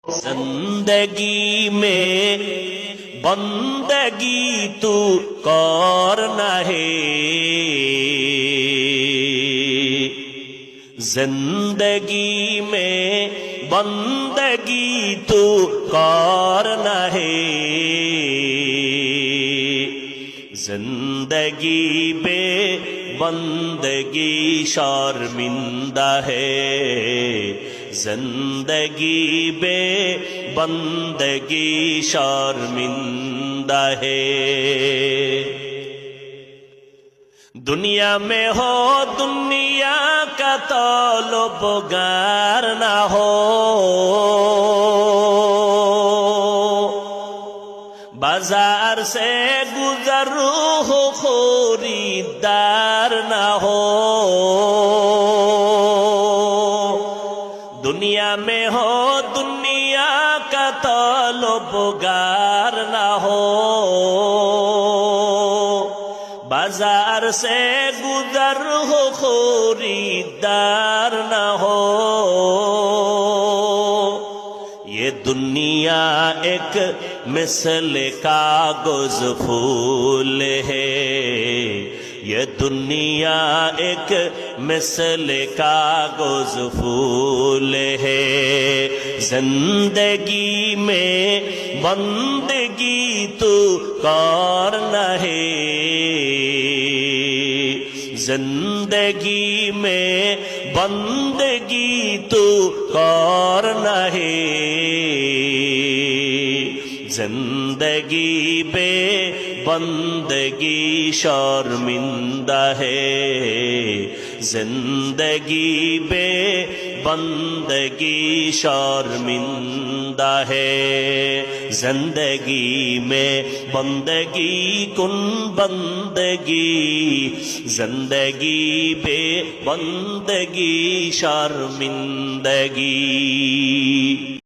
زندگی میں بندگی تو کرنا ہے، زندگی میں بندگی تو کرنا ہے، زندگی بے بندگی شرمندہ ہے، زندگی بے بندگی شرمندہ ہے۔ دنیا میں ہو دنیا کا طلبگار نہ ہو، بازار سے گزر ہو خریدار نہ ہو، دنیا میں ہو دنیا کا طلبگار نہ ہو، بازار سے گزر ہو خریدار نہ ہو۔ یہ دنیا ایک مثل کاغذ پھول ہے، یہ دنیا ایک مثل کاغذ پھول ہے، زندگی میں بندگی تو کرنا ہے، زندگی میں بندگی تو کرنا ہے، زندگی بے بندگی شرمندہ ہے، زندگی بے بندگی شرمندہ ہے، زندگی میں بندگی کن بندگی، زندگی بے بندگی شرمندگی۔